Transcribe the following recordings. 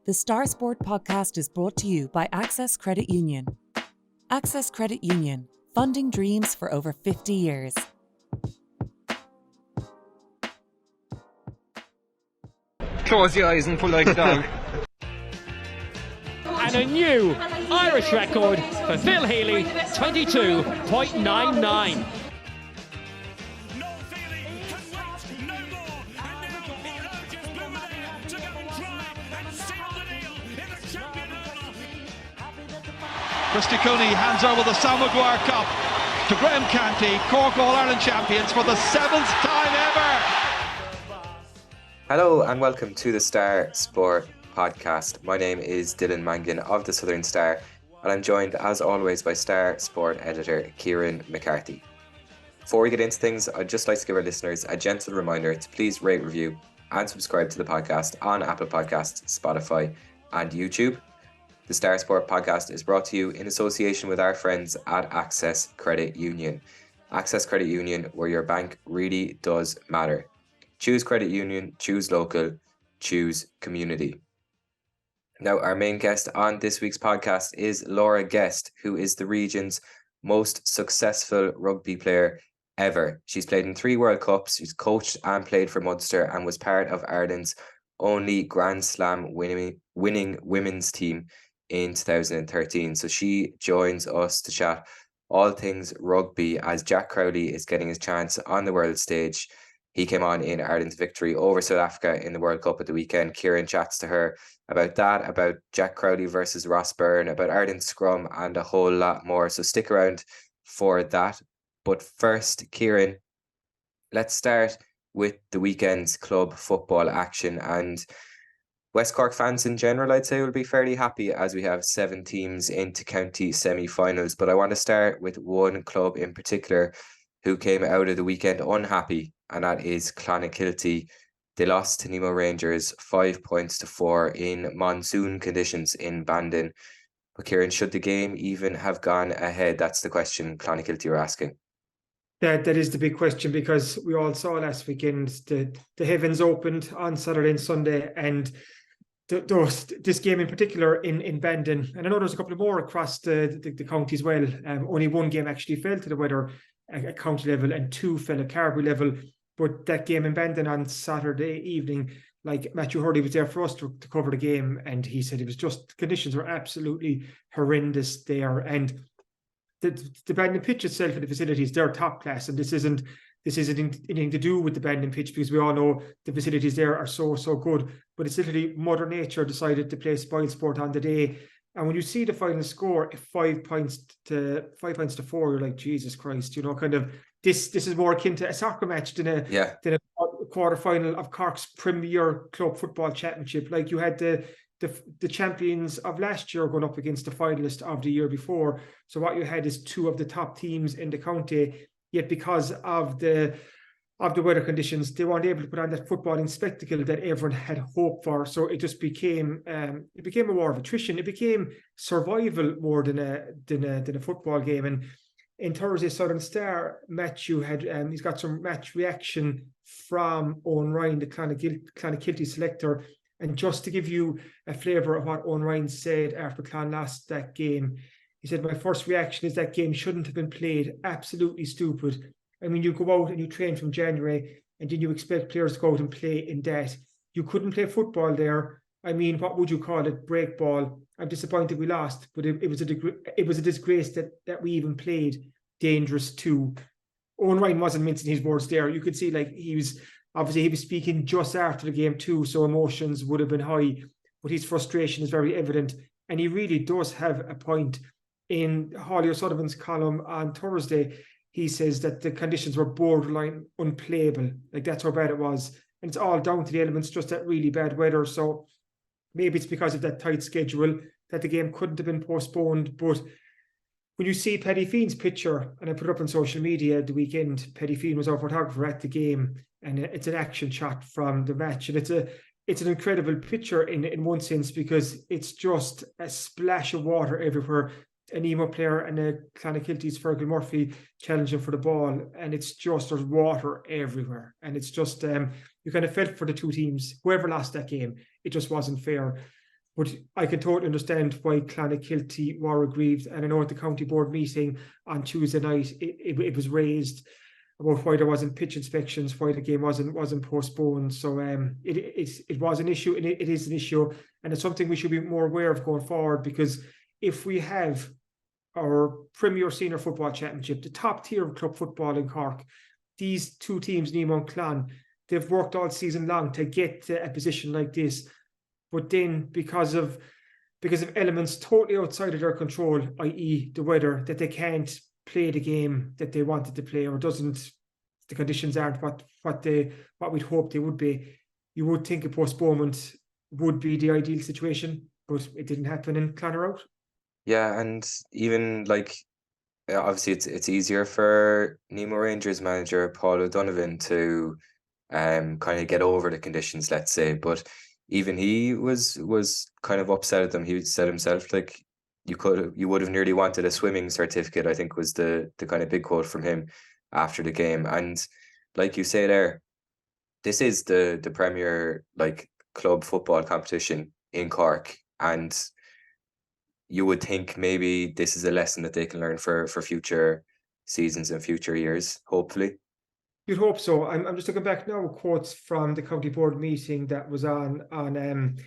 The Star Sport podcast is brought to you by Access Credit Union. Access Credit Union, funding dreams for over 50 years. Close your eyes and pull like a dog. And a new Irish record for Phil Healy, 22.99. Christy Cooney hands over the Sam Maguire Cup to Graham Canty, Cork All-Ireland champions for the 7th time ever. Hello and welcome to the Star Sport podcast. My name is Dylan Mangan of the Southern Star and I'm joined as always by Star Sport editor Kieran McCarthy. Before we get into things, I'd just like to give our listeners a gentle reminder to please rate, review and subscribe to the podcast on Apple Podcasts, Spotify and YouTube. The Star Sport podcast is brought to you in association with our friends at Access Credit Union. Access Credit Union, where your bank really does matter. Choose credit union, choose local, choose community. Now, our main guest on this week's podcast is Laura Guest, who is the region's most successful rugby player ever. She's played in 3 World Cups, she's coached and played for Munster and was part of Ireland's only Grand Slam winning women's team in 2013. So she joins us to chat all things rugby as Jack Crowley is getting his chance on the world stage. He came on in Ireland's victory over South Africa in the World Cup at the weekend. Kieran chats to her about that, about Jack Crowley versus Ross Byrne, about Ireland's scrum and a whole lot more. So stick around for that. But first, Kieran, let's start with the weekend's club football action. And West Cork fans in general, I'd say, will be fairly happy as we have 7 teams into county semi-finals. But I want to start with one club in particular who came out of the weekend unhappy, and that is Clonakilty. They lost to Nemo Rangers 5-4 in monsoon conditions in Bandon. But Kieran, should the game even have gone ahead? That's the question Clonakilty are asking. That is the big question, because we all saw last weekend the heavens opened on Saturday and Sunday, and this game in particular in Bandon, and I know there's a couple of more across the county as well. Only one game actually fell to the weather at county level and 2 fell at Carbery level. But that game in Bandon on Saturday evening, like Matthew Hurley was there for us to cover the game, and he said it was just, conditions were absolutely horrendous there. And the Bandon pitch itself and the facilities, they're top class, and this isn't anything to do with the Bandon pitch, because we all know the facilities there are so good. But it's literally Mother Nature decided to play spoil sport on the day. And when you see the final score, 5 points to 4, you're like, Jesus Christ, kind of this is more akin to a soccer match than a quarter final of Cork's Premier Club Football Championship. Like, you had the champions of last year going up against the finalist of the year before. So what you had is 2 of the top teams in the county, yet because of the weather conditions, they weren't able to put on that footballing spectacle that everyone had hoped for. So it just became a war of attrition. It became survival more than a football game. And in Thursday's Southern Star, Matthew had he's got some match reaction from Owen Ryan, the Clonakilty selector. And just to give you a flavour of what Owen Ryan said after Clon lost that game, he said, "My first reaction is that game shouldn't have been played. Absolutely stupid. I mean, you go out and you train from January, and then you expect players to go out and play in that. You couldn't play football there. I mean, what would you call it? Break ball. I'm disappointed we lost, but it was a disgrace that we even played dangerous too." Owen Ryan wasn't mincing his words there. You could see, like, he was speaking just after the game too, so emotions would have been high, but his frustration is very evident, and he really does have a point. In Holly O'Sullivan's column on Thursday, he says that the conditions were borderline unplayable. Like, that's how bad it was. And it's all down to the elements, just that really bad weather. So maybe it's because of that tight schedule that the game couldn't have been postponed. But when you see Paddy Feen's picture, and I put it up on social media the weekend, Paddy Feen was our photographer at the game, and it's an action shot from the match. And it's an incredible picture in one sense, because it's just a splash of water everywhere. A Nemo player and a Clonakilty's Fergal Murphy challenging for the ball, and it's just, there's water everywhere, and it's just you kind of felt for the 2 teams. Whoever lost that game, it just wasn't fair. But I can totally understand why Clonakilty were aggrieved. And I know at the county board meeting on Tuesday night, it was raised about why there wasn't pitch inspections, why the game wasn't postponed. So it was an issue, and it is an issue, and it's something we should be more aware of going forward, because if we have our Premier Senior Football Championship, the top tier of club football in Cork, these two teams, Nemo and Clon, they've worked all season long to get to a position like this. But then because of elements totally outside of their control, i.e. the weather, that they can't play the game that they wanted to play, or the conditions aren't what we'd hope they would be, you would think a postponement would be the ideal situation, but it didn't happen in Clonard out. Yeah, and even like obviously it's easier for Nemo Rangers manager Paul O'Donovan to kind of get over the conditions, let's say, but even he was kind of upset at them. He said himself, like, you would have nearly wanted a swimming certificate, I think was the kind of big quote from him after the game. And like you say there, this is the premier like club football competition in Cork, and you would think maybe this is a lesson that they can learn for future seasons and future years, hopefully. You'd hope so. I'm just looking back now, quotes from the county board meeting that was on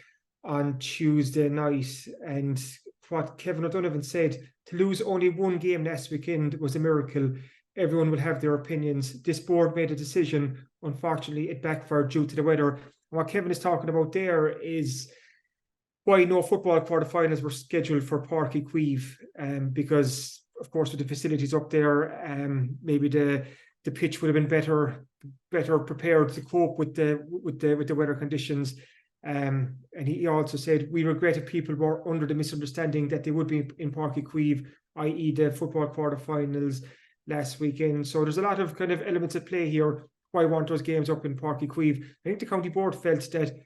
Tuesday night, and what Kevin O'Donovan said: to lose only one game last weekend was a miracle. Everyone will have their opinions. This board made a decision. Unfortunately, it backfired due to the weather. And what Kevin is talking about there is why no football quarterfinals were scheduled for Páirc Uí Chaoimh, because of course with the facilities up there, maybe the pitch would have been better prepared to cope with the weather conditions. And he also said, we regret if people were under the misunderstanding that they would be in Páirc Uí Chaoimh, i.e. the football quarterfinals last weekend. So there's a lot of kind of elements at play here. Why want those games up in Páirc Uí Chaoimh? I think the county board felt that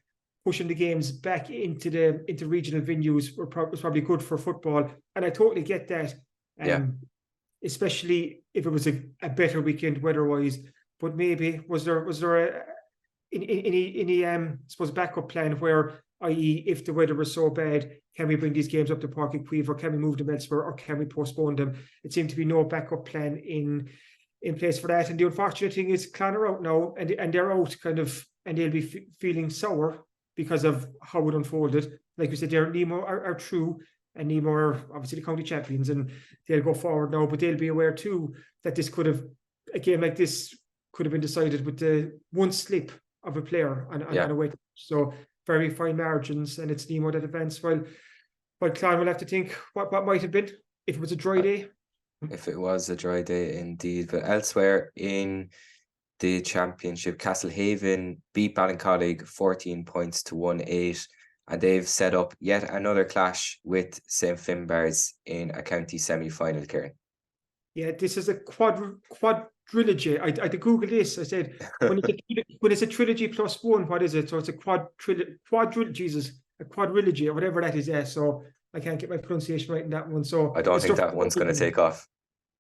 pushing the games back into regional venues was probably good for football, and I totally get that. Especially if it was a better weekend weather-wise. But maybe was there any suppose backup plan where, i.e. if the weather was so bad, can we bring these games up to Páirc Uí Chaoimh, or can we move them elsewhere, or can we postpone them? It seemed to be no backup plan in place for that. And the unfortunate thing is Clon are out now, and they're out kind of, and they'll be feeling sour because of how it unfolded. Like we said, Nemo are true, and Nemo are obviously the county champions, and they'll go forward now, but they'll be aware too that a game like this could have been decided with the one slip of a player on a way. So very fine margins, and it's Nemo that advanced, while Clon will have to think what might have been if it was a dry day. If it was a dry day indeed. But elsewhere in the championship, Castlehaven beat Ballincollig 14 points to 1-8, and they've set up yet another clash with St. Finbarrs in a county semi-final, Kieran. Yeah, this is a quadrilogy. I did Google this. I said, when it's a trilogy plus one, what is it? So it's a quadrilogy, or whatever that is. Yeah, so I can't get my pronunciation right in that one. So I don't think that one's going to take off.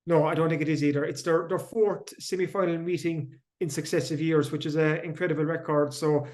No, I don't think it is either. It's their fourth semi-final meeting in successive years, which is an incredible record. So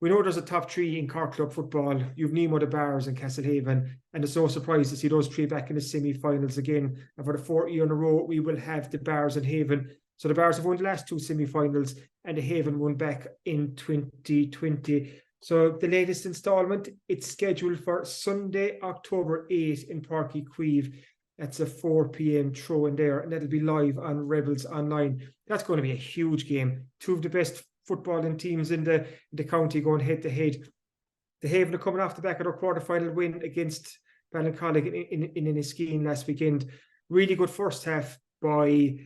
we know there's a top three in Cork club football. You've Nemo, the Bars, and Castlehaven, and it's no surprise to see those three back in the semi-finals again. And for the fourth year in a row, we will have the Bars and Haven. So the Bars have won the last two semi-finals, and the Haven won back in 2020. So the latest instalment, it's scheduled for Sunday, October 8 in Páirc Uí Chaoimh. That's a 4 p.m. throw in there, and that'll be live on Rebels Online. That's going to be a huge game. Two of the best footballing teams in the county going head to head. The Haven are coming off the back of their quarterfinal win against Ballincollig in Enniskeane last weekend. Really good first half by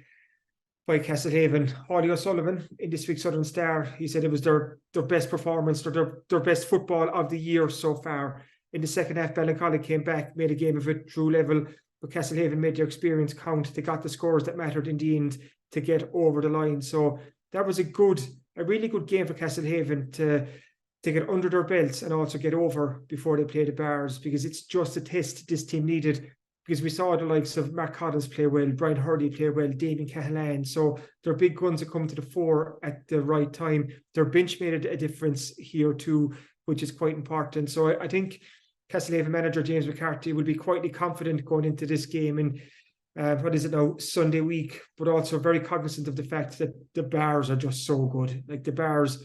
Castlehaven. Ollie O'Sullivan in this week's Southern Star, he said it was their best performance, their best football of the year so far. In the second half, Ballincollig came back, made a game of it, drew level, but Castlehaven made their experience count. They got the scores that mattered in the end to get over the line. So that was a really good game for Castlehaven to get under their belts and also get over before they play the Bars, because it's just a test this team needed, because we saw the likes of Mark Collins play well, Brian Hurley play well, Damien Cahalan. So their big guns are coming to the fore at the right time. Their bench made a difference here too, which is quite important. So I think Castlehaven manager James McCarthy will be quietly confident going into this game in Sunday week, but also very cognizant of the fact that the Bars are just so good. Like the Bars,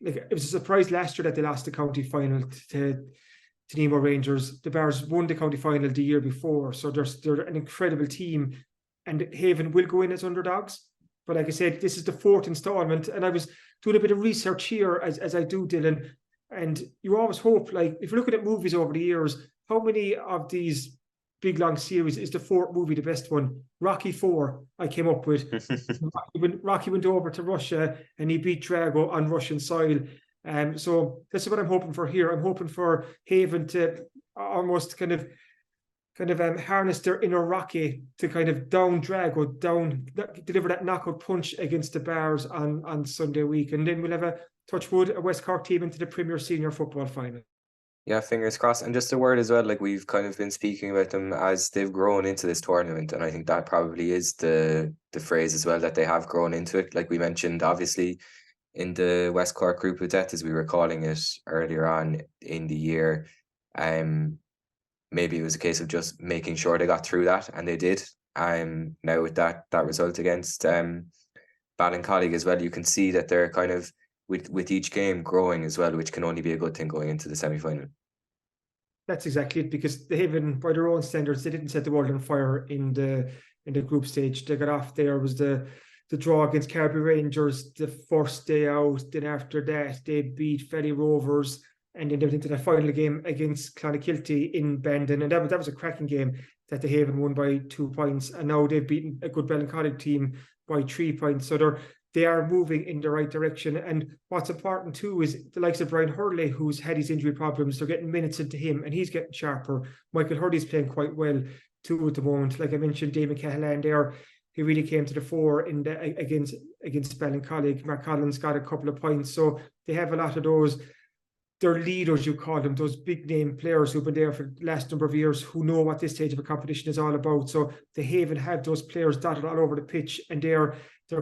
like it was a surprise last year that they lost the county final to Nemo Rangers. The Bars won the county final the year before, so they're an incredible team, and Haven will go in as underdogs. But like I said, this is the 4th installment, and I was doing a bit of research here as I do, Dylan. And you always hope, like, if you're looking at movies over the years, how many of these big, long series is the 4th movie the best one? Rocky IV, I came up with. Rocky went over to Russia and he beat Drago on Russian soil. So that's what I'm hoping for here. I'm hoping for Haven to almost kind of harness their inner Rocky to kind of deliver that knockout punch against the Bars on Sunday week. And then we'll have a West Cork team into the Premier Senior Football Final. Yeah, fingers crossed. And just a word as well, like we've kind of been speaking about them as they've grown into this tournament. And I think that probably is the phrase as well, that they have grown into it. Like we mentioned, obviously, in the West Cork Group of Death, as we were calling it earlier on in the year, maybe it was a case of just making sure they got through that, and they did. Now with that result against Ballincollig as well, you can see that they're kind of with each game growing as well, which can only be a good thing going into the semi-final. That's exactly it, because they haven't, by their own standards, they didn't set the world on fire in the group stage. They got off there, was the draw against Carby Rangers the first day out. Then after that, they beat Ferry Rovers, and then they went into the final game against Clonakilty in Bandon, and that was a cracking game that the Haven won by 2 points, and now they've beaten a good Ballincollig team by 3 points. So they are moving in the right direction. And what's important too is the likes of Brian Hurley, who's had his injury problems, they're getting minutes into him and he's getting sharper. Michael Hurley's playing quite well too at the moment. Like I mentioned, Damon Cahalan there, he really came to the fore against Ballincollig. Mark Collins got a couple of points. So they have a lot of those, their leaders, you call them, those big name players who've been there for the last number of years, who know what this stage of a competition is all about. So they haven't had those players dotted all over the pitch, and they're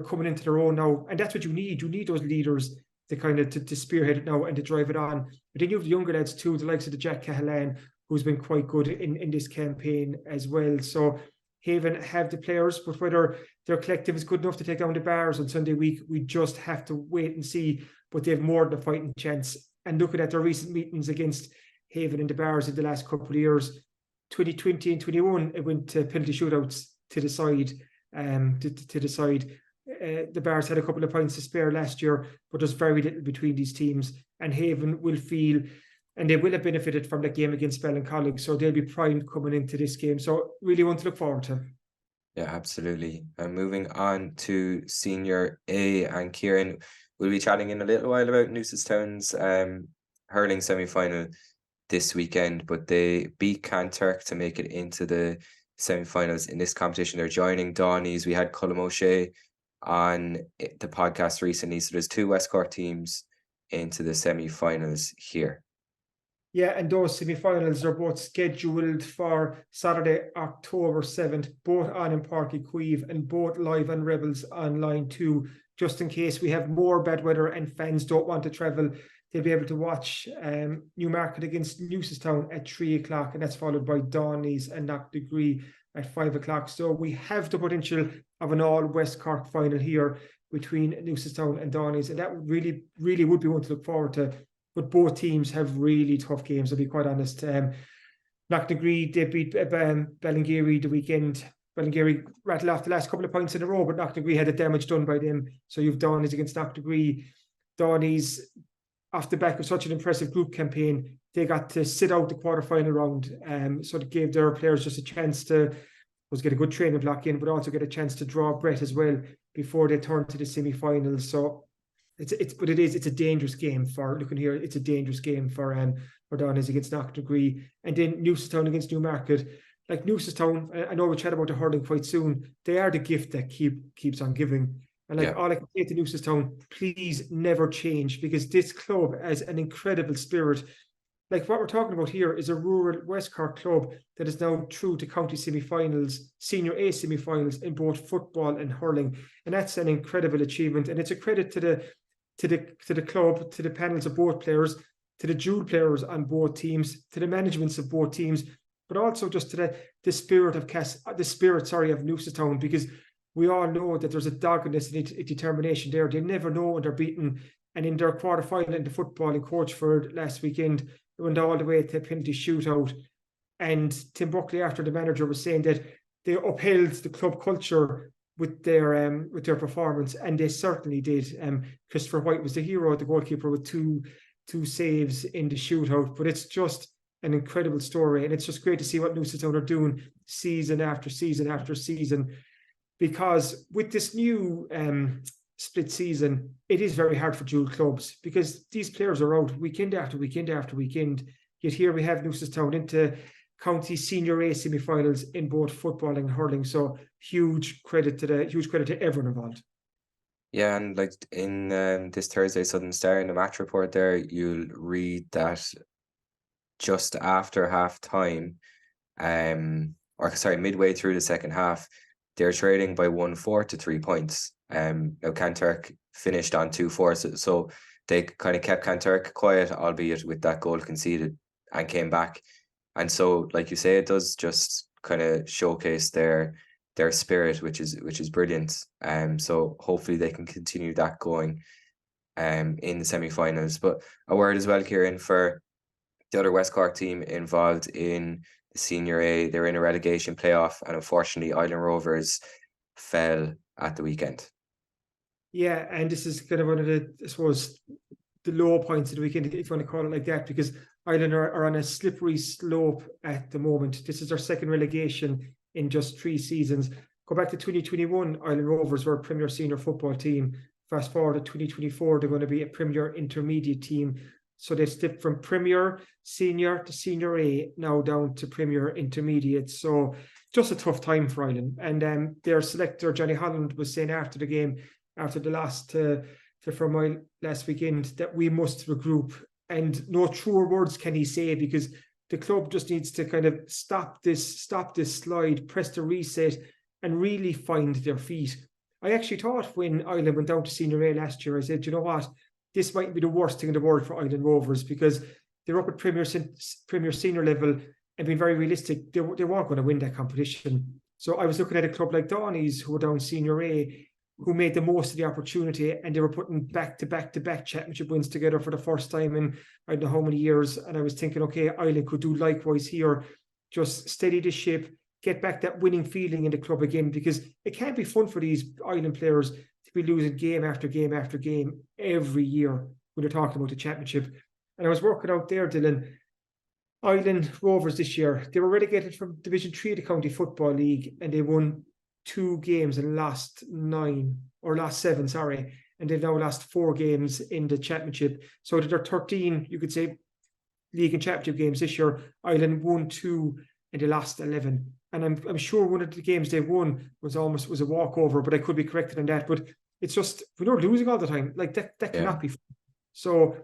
coming into their own now. And that's what you need. You need those leaders to kind of to spearhead it now and to drive it on. But then you have the younger lads too, the likes of the Jack Cahalan, who's been quite good in this campaign as well. So Haven have the players, but whether their collective is good enough to take down the Bars on Sunday week, we just have to wait and see. But they have more than a fighting chance. And looking at their recent meetings against Haven and the Bars in the last couple of years, 2020 and 21, it went to penalty shootouts to decide. The Bars had a couple of points to spare last year, but there's very little between these teams. And Haven will feel, and they will have benefited from that game against Ballincollig, so they'll be primed coming into this game. So really want to look forward to. Yeah, absolutely. And moving on to Senior A, and Kieran, we'll be chatting in a little while about Newcestown's hurling semi-final this weekend, but they beat Canturk to make it into the semi-finals in this competition. They're joining Dawneys. We had Colm O'Shea on the podcast recently, so there's 2 West Cork teams into the semi-finals here. Yeah, and those semi-finals are both scheduled for Saturday, October 7th, both on in Páirc Uí Chaoimh and both live on Rebels Online too. Just in case we have more bad weather and fans don't want to travel, they'll be able to watch Newmarket against Newcestown at 3 o'clock, and that's followed by Dawneys and Knockdegree at 5 o'clock. So we have the potential of an all West Cork final here between Newcestown and Dawneys, and that really would be one to look forward to. But both teams have really tough games, I'll be quite honest. Knockdegree, they beat Ballingeary the weekend. Ballingeary rattled off the last couple of points in a row, but Knockdegree had the damage done by them. So you've Dawneys against Knockdegree. Dawneys, off the back of such an impressive group campaign, they got to sit out the quarter-final round. So it gave their players just a chance to get a good training block in, but also get a chance to draw breath as well before they turn to the semi-finals. So it's a dangerous game for, looking here, it's a dangerous game for Dawneys against Knockdegree. And then Newcestown against Newmarket. Like Newcestown, I know we'll chat about the hurling quite soon. They are the gift that keeps on giving. And all I can say to Newcestown, please never change, because this club has an incredible spirit. Like what we're talking about here is a rural West Cork club that is now through to county semi-finals, Senior A semi-finals in both football and hurling. And that's an incredible achievement. And it's a credit to the club, to the panels of both players, to the dual players on both teams, to the managements of both teams, but also just to the spirit of Newcestown, because we all know that there's a doggedness and a determination there. They never know when they're beaten. And in their quarter-final in the football in Coachford last weekend, they went all the way to a penalty shootout. And Tim Buckley, after the manager, was saying that they upheld the club culture with their performance, and they certainly did. Christopher White was the hero, the goalkeeper, with two saves in the shootout. But it's just an incredible story, and it's just great to see what Newcestown are doing season after season after season. Because with this new split season, it is very hard for dual clubs, because these players are out weekend after weekend after weekend. Yet here we have Newcestown into county senior A semi-finals in both football and hurling. So huge credit to everyone involved. Yeah, and like in this Thursday Southern Star, in the match report there, you'll read that just after half time, midway through the second half, they're trading by 1-4 to 3 points. Now Kanturk finished on 2-4, so they kind of kept Kanturk quiet, albeit with that goal conceded, and came back. And so, like you say, it does just kind of showcase their spirit, which is brilliant. So hopefully they can continue that going in the semi-finals. But a word as well, Kieran, for the other West Cork team involved in the Senior A. They're in a relegation playoff, and unfortunately Island Rovers fell at the weekend. Yeah, and this is kind of one of the, I suppose, the low points of the weekend, if you want to call it like that, because Ireland are on a slippery slope at the moment. This is their second relegation in just 3 seasons. Go back to 2021, Ireland Rovers were a Premier Senior football team. Fast forward to 2024, they're going to be a Premier Intermediate team. So they've stepped from Premier Senior to Senior A, now down to Premier Intermediate. So just a tough time for Ireland. And their selector, Johnny Holland, was saying after the game, after the loss to Fermoy last weekend, that we must regroup. And no truer words can he say, because the club just needs to kind of stop this slide, press the reset, and really find their feet. I actually thought when Ireland went down to Senior A last year, I said, you know what, this might be the worst thing in the world for Ireland Rovers, because they're up at Premier Senior level and being very realistic, they weren't going to win that competition. So I was looking at a club like Donny's, who were down Senior A, who made the most of the opportunity, and they were putting back-to-back championship wins together for the first time in I don't know how many years. And I was thinking, okay, Ireland could do likewise here, just steady the ship, get back that winning feeling in the club again, because it can't be fun for these Ireland players to be losing game after game after game every year when they're talking about the championship. And I was working out there, Dylan, Ireland Rovers this year, they were relegated from Division 3 of the County Football League, and they won 2 games and last 7, and they've now lost 4 games in the championship. So there are 13, you could say, league and championship games this year. Ireland won 2 and they lost 11. And I'm sure one of the games they won was a walkover, but I could be corrected on that. But it's just, we are losing all the time. Like that cannot be fun. So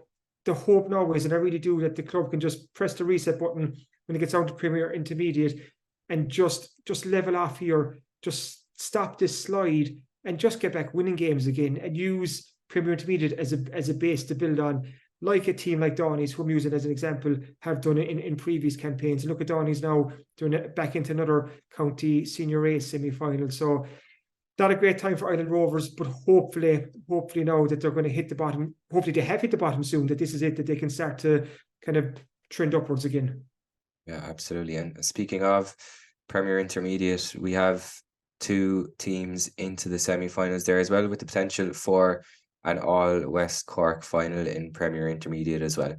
the hope now is, and I really do, that the club can just press the reset button when it gets down to Premier Intermediate and just level off here, just stop this slide and just get back winning games again, and use Premier Intermediate as a base to build on, like a team like Donny's, who I'm using as an example, have done it in previous campaigns. And look at Donny's now doing it back into another county Senior A semi-final. So not a great time for Ireland Rovers, but hopefully now that they're going to hit the bottom, hopefully they have hit the bottom soon, that this is it, that they can start to kind of trend upwards again. Yeah, absolutely. And speaking of Premier Intermediate, we have 2 teams into the semi-finals there as well, with the potential for an all West Cork final in Premier Intermediate as well.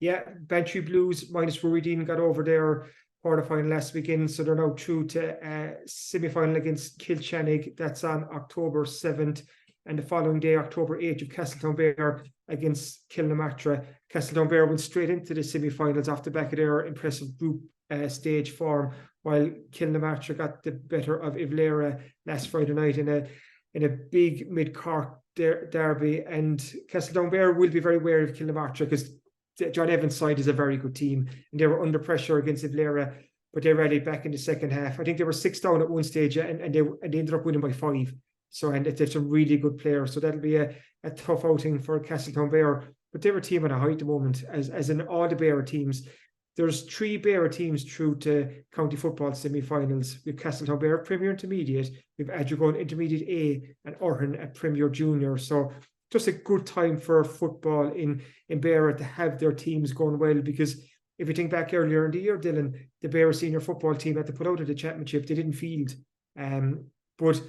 Yeah, Bantry Blues minus Ruideen got over their quarter-final last weekend, so they're now through to semi-final against Kilchannig. That's on October 7th, and the following day, October 8th, of Castletownbere against Kilnamatra. Castletownbere went straight into the semi-finals off the back of their impressive group stage form, while Kilnamatra got the better of Ivlera last Friday night in a big mid-Cork derby. And Castletownbere will be very wary of Kilnamatra, because John Evans' side is a very good team, and they were under pressure against Ivlera, but they rallied back in the second half. I think they were 6 down at one stage, and they ended up winning by 5. So, and it's a really good player. So that'll be a tough outing for Castletownbere. but they're a team on a high at the moment, as in all the Beara teams. There's 3 Beara teams through to county football semi-finals. We've Castletown Beara Premier Intermediate, we've Adrigal Intermediate A, and Orhan at Premier Junior. So just a good time for football in Beara to have their teams going well, because if you think back earlier in the year, Dylan, the Beara senior football team had to put out of the championship. They didn't field. But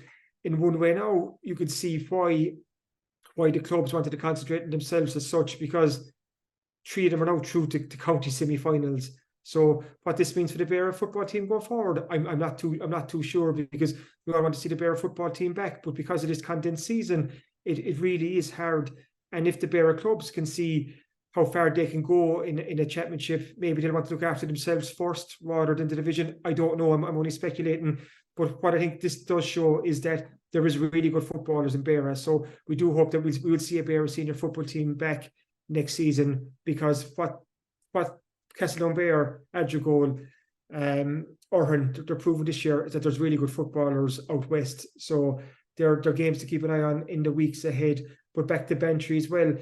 in one way now, you could see why the clubs wanted to concentrate on themselves as such, because 3 of them are now through to county semi-finals. So what this means for the Beara football team going forward, I'm not too sure, because we all want to see the Beara football team back. But because of this condensed season, it really is hard. And if the Beara clubs can see how far they can go in a championship, maybe they'll want to look after themselves first rather than the division. I don't know. I'm only speculating. But what I think this does show is that there is really good footballers in Beara. So we do hope that we will see a Beara senior football team back next season, because what Castletown Beara, Adrigal, Orhan, they're proving this year is that there's really good footballers out west. So they're games to keep an eye on in the weeks ahead. But back to Bantry as well.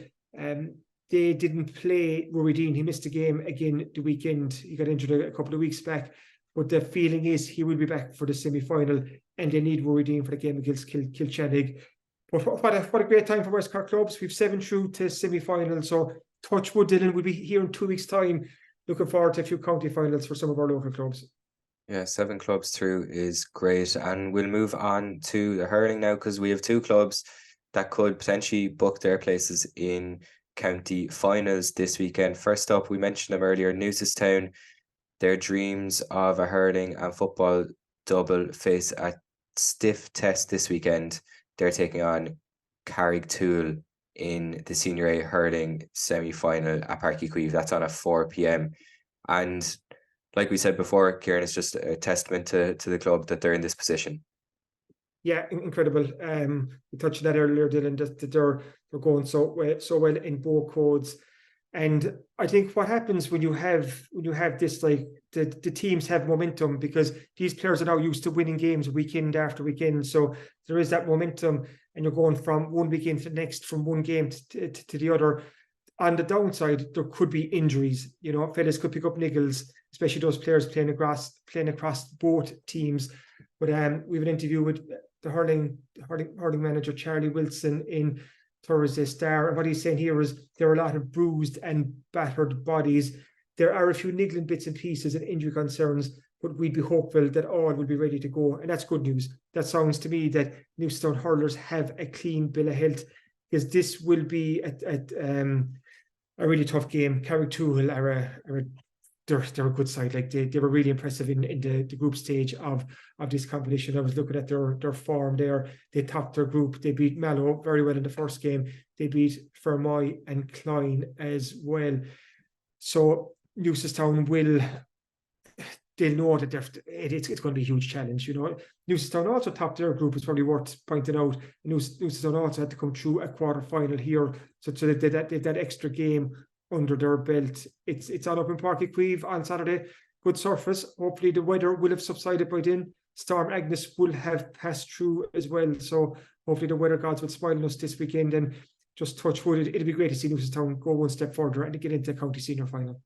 They didn't play Rory Dean. He missed a game again the weekend. He got injured a couple of weeks back. But the feeling is he will be back for the semi-final, and they need Rory Dean for the game against Kilchannig. But what a great time for West Cork clubs. We've 7 through to semi-final. So touch wood, Dylan, we'll be here in 2 weeks' time. Looking forward to a few county finals for some of our local clubs. Yeah, 7 clubs through is great. And we'll move on to the hurling now, because we have 2 clubs that could potentially book their places in county finals this weekend. First up, we mentioned them earlier, Newcestown. Their dreams of a hurling and football double face a stiff test this weekend. They're taking on Carricktool in the Senior A hurling semi-final at Páirc Uí Chaoimh. That's on at 4 p.m. And like we said before, Kieran, it's just a testament to the club that they're in this position. Yeah, incredible. We touched on that earlier, Dylan, that they're going so well in both codes. And I think what happens when you have this, like the teams have momentum, because these players are now used to winning games weekend after weekend. So there is that momentum, and you're going from one weekend to the next, from one game to the other. On the downside, there could be injuries. You know, fellas could pick up niggles, especially those players playing across both teams. But we have an interview with the hurling manager Charlie Wilson in Thursday Star, and what he's saying here is there are a lot of bruised and battered bodies. There are a few niggling bits and pieces and injury concerns, but we'd be hopeful that all will be ready to go, and that's good news. That sounds to me that Newcestown hurlers have a clean bill of health, because this will be a really tough game. Carricktool they're a good side. Like they were really impressive in the group stage of this competition. I was looking at their form there. They topped their group. They beat Mallow very well in the first game. They beat Fermoy and Klein as well. So Newcestown they'll know that it's going to be a huge challenge. You know, Newcestown also topped their group. It's probably worth pointing out. Newcestown also had to come through a quarter final here, so they did that extra game under their belt. It's all up in Páirc Uí Chaoimh on Saturday. Good surface. Hopefully the weather will have subsided by then. Storm Agnes will have passed through as well. So hopefully the weather gods will smile on us this weekend, and just touch wood. It'll be great to see Newcestown go one step further and to get into county senior final.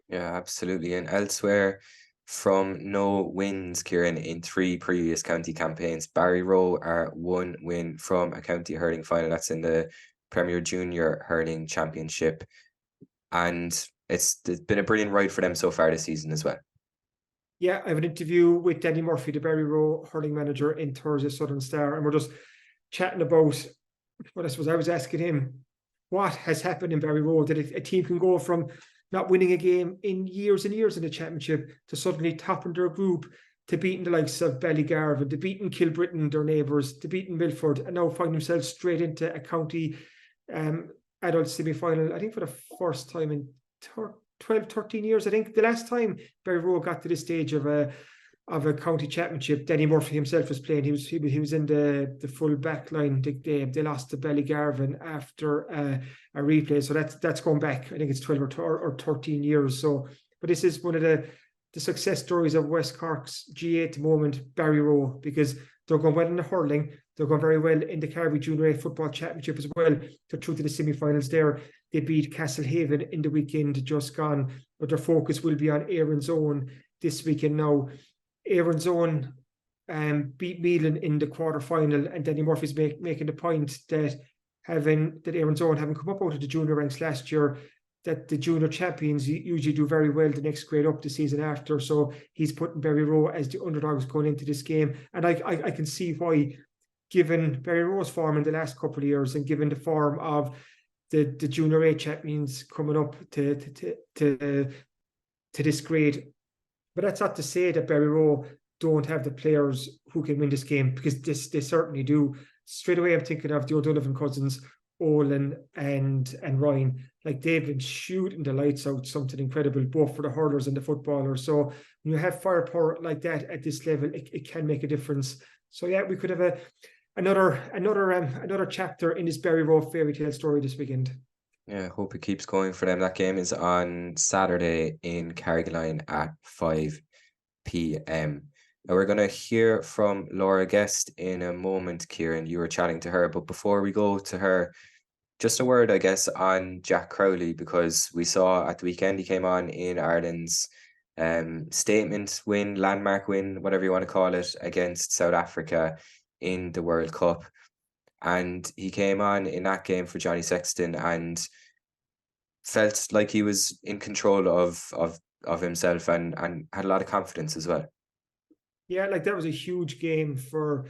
Yeah, absolutely. And elsewhere, from no wins, Kieran, in 3 previous county campaigns, Barry Rowe are 1 win from a county hurling final. That's in the Premier Junior Hurling Championship. And it's been a brilliant ride for them so far this season as well. Yeah, I have an interview with Danny Murphy, the Barry Rowe hurling manager in Thursday Southern Star, and we're just chatting about what I suppose I was asking him, what has happened in Barry Rowe, that a team can go from not winning a game in years and years in the championship to suddenly topping their group, to beating the likes of Ballygarvan, to beating Kilbrittain, their neighbours, to beating Milford, and now find themselves straight into a county adult semi-final, I think for the first time in 12, 13 years. I think the last time Barry Rowe got to this stage of a county championship, Danny Murphy himself was playing. He was in the full back line. They lost to Ballygarvan after a replay. So that's going back, I think it's 12 or 13 years. So, but this is one of the success stories of West Cork's GAA at the moment, Barry Rowe, because they're going well in the hurling. They're going very well in the Carby Junior A Football Championship as well. They're through to the semi-finals there. They beat Castlehaven in the weekend just gone, but their focus will be on Erin's Own this weekend now. Erin's Own beat Mealan in the quarter-final, and Danny Murphy's making the point that Erin's Own having come up out of the junior ranks last year, that the junior champions usually do very well the next grade up the season after. So he's putting Berry Row as the underdogs going into this game. And I can see why, given Berry Row's form in the last couple of years and given the form of the junior A champions coming up to this grade. But that's not to say that Berry Row don't have the players who can win this game, because they certainly do. Straight away, I'm thinking of the O'Donovan cousins, Olin and Ryan. Like, they've been shooting the lights out, something incredible, both for the hurlers and the footballers. So when you have firepower like that at this level, it can make a difference. So yeah, we could have another chapter in this Berry Row fairy tale story this weekend. Yeah, hope it keeps going for them. That game is on Saturday in Carrigaline at 5 p.m. Now we're going to hear from Laura Guest in a moment, Kieran. You were chatting to her, but before we go to her, just a word, I guess, on Jack Crowley, because we saw at the weekend he came on in Ireland's statement win, landmark win, whatever you want to call it, against South Africa in the World Cup. And he came on in that game for Johnny Sexton and felt like he was in control of himself and had a lot of confidence as well. Yeah, like, that was a huge game for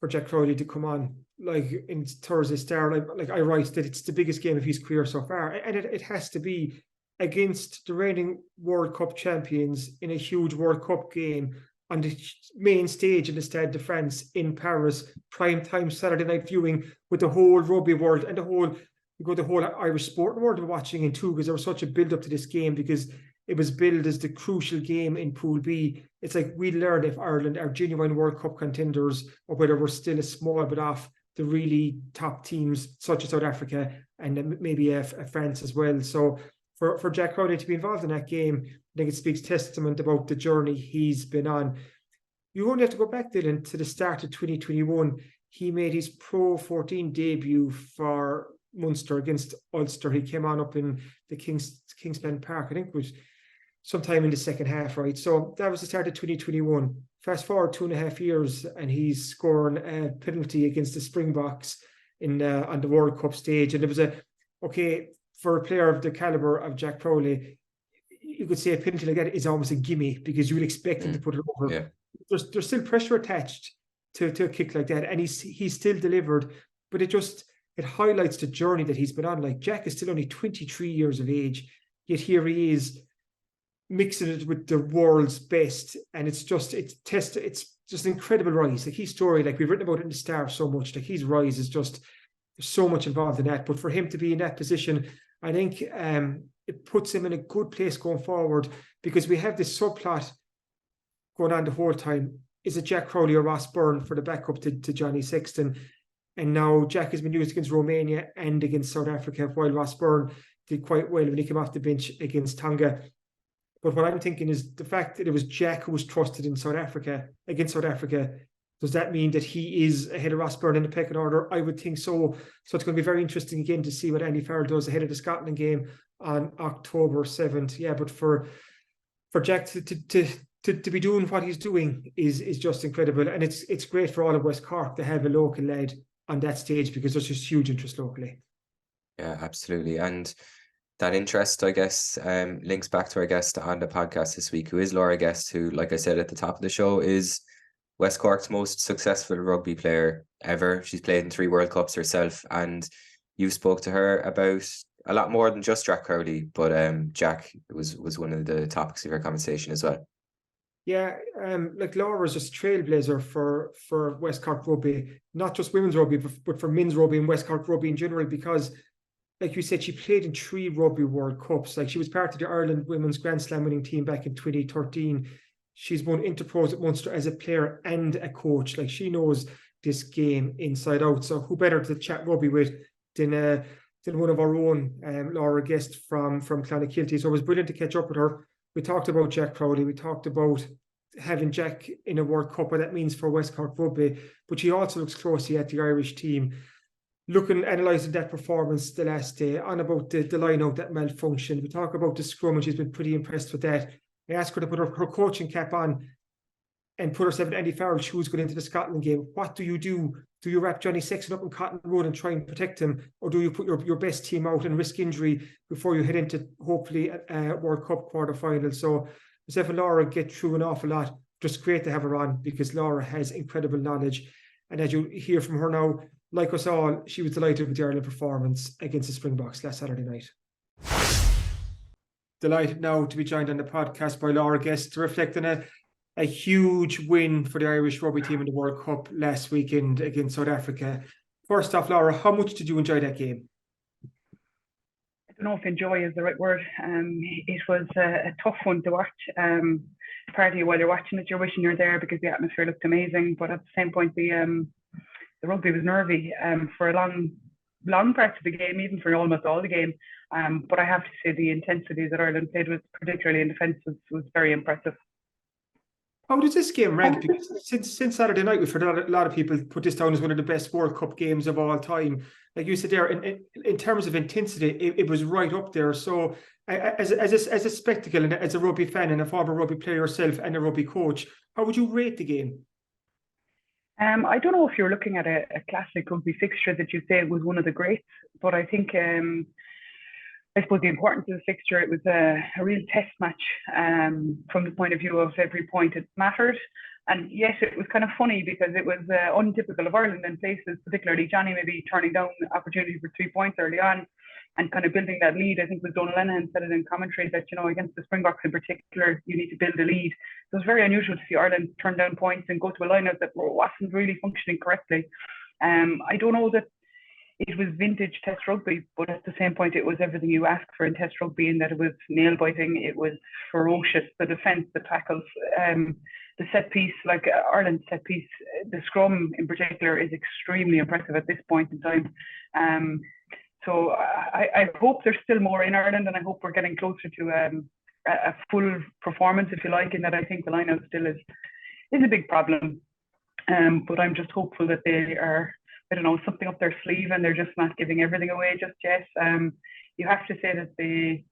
Jack Crowley to come on, like, in Thursday Star. Like I write that it's the biggest game of his career so far, and it has to be, against the reigning World Cup champions in a huge World Cup game on the main stage in the Stade de France in Paris, prime time Saturday night viewing, with the whole rugby world and the whole Irish sporting world were watching in too, because there was such a build up to this game, because it was billed as the crucial game in Pool B. It's like, we learn if Ireland are genuine World Cup contenders, or whether we're still a small bit off the really top teams such as South Africa and maybe France as well. So for Jack Crowley to be involved in that game, I think it speaks testament about the journey he's been on. You only have to go back, Dylan, to the start of 2021. He made his Pro 14 debut for Munster against Ulster. He came on up in the Kingspan Park, I think it was sometime in the second half, right? So that was the start of 2021. Fast forward 2.5 years, and he's scoring a penalty against the Springboks on the World Cup stage. And it was for a player of the caliber of Jack Crowley, you could say a penalty like that is almost a gimme, because you would expect him to put it over. Yeah. There's still pressure attached to a kick like that, and he's still delivered. But it highlights the journey that he's been on. Like, Jack is still only 23 years of age, yet here he is mixing it with the world's best, and it's just an incredible rise. Like, his story, like, we've written about it in the Star so much, like, his rise is just, there's so much involved in that. But for him to be in that position, I think it puts him in a good place going forward, because we have this subplot going on the whole time. Is it Jack Crowley or Ross Byrne for the backup to Johnny Sexton? And now Jack has been used against Romania and against South Africa, while Ross Byrne did quite well when he came off the bench against Tonga. But what I'm thinking is the fact that it was Jack who was trusted in South Africa, against South Africa, does that mean that he is ahead of Ross Byrne in the pecking order? I would think so. So it's going to be very interesting again to see what Andy Farrell does ahead of the Scotland game on October 7th. Yeah, but for Jack to be doing what he's doing is just incredible. And it's great for all of West Cork to have a local lad on that stage, because there's just huge interest locally. Yeah, absolutely. And that interest, I guess, links back to our guest on the podcast this week, who is Laura Guest, who, like I said at the top of the show, is West Cork's most successful rugby player ever. She's played in 3 World Cups herself, and you spoke to her about a lot more than just Jack Crowley, but Jack was one of the topics of your conversation as well. Yeah, like, Laura is just a trailblazer for West Cork rugby, not just women's rugby, but for men's rugby and West Cork rugby in general, because, like you said, she played in 3 Rugby World Cups. Like, she was part of the Ireland women's Grand Slam winning team back in 2013. She's won Interpros at Munster as a player and a coach. Like, she knows this game inside out. So who better to chat rugby with than one of our own, Laura Guest from Clonakilty. So it was brilliant to catch up with her. We talked about Jack Crowley. We talked about having Jack in a World Cup, what that means for West Cork rugby. But she also looks closely at the Irish team. analysing that performance the last day, on about the lineout that malfunctioned. We talk about the scrum, and she's been pretty impressed with that. I asked her to put her coaching cap on and put herself in Andy Farrell's shoes going into the Scotland game. What do? Do you wrap Johnny Sexton up in Cotton Road and try and protect him? Or do you put your best team out and risk injury before you head into, hopefully, a World Cup quarter-final? So myself and Laura get through an awful lot. Just great to have her on, because Laura has incredible knowledge. And as you hear from her now, like us all, she was delighted with the Ireland performance against the Springboks last Saturday night. Delighted now to be joined on the podcast by Laura Guest to reflect on a huge win for the Irish rugby team in the World Cup last weekend against South Africa. First off, Laura, how much did you enjoy that game? I don't know if enjoy is the right word. It was a tough one to watch. Partly while you're watching it, you're wishing you're there because the atmosphere looked amazing. But at the same point, the rugby was nervy for a long parts of the game, even for almost all the game. But I have to say the intensity that Ireland played with, particularly in defence, was very impressive. How does this game rank? Because since Saturday night, we've heard a lot of people put this down as one of the best World Cup games of all time. Like you said there, in terms of intensity, it was right up there. So as a spectacle and as a rugby fan and a former rugby player yourself and a rugby coach, how would you rate the game? I don't know if you're looking at a classic rugby fixture that you say it was one of the greats, but I think I suppose the importance of the fixture, it was a real test match from the point of view of every point it mattered. And yes, it was kind of funny because it was untypical of Ireland in places, particularly Johnny maybe turning down opportunity for 3 points early on and kind of building that lead. I think it was Donal Lenihan said it in commentary that, against the Springboks in particular, you need to build a lead. So it was very unusual to see Ireland turn down points and go to a lineup that wasn't really functioning correctly. I don't know that it was vintage test rugby, but at the same point, it was everything you ask for in test rugby, in that it was nail biting, it was ferocious. The defence, the tackles, the set piece, like Ireland's set piece, the scrum in particular is extremely impressive at this point in time. So I hope there's still more in Ireland, and I hope we're getting closer to a full performance, if you like, in that I think the lineout still is a big problem. But I'm just hopeful that they are, I don't know, something up their sleeve and they're just not giving everything away just yet. You have to say that the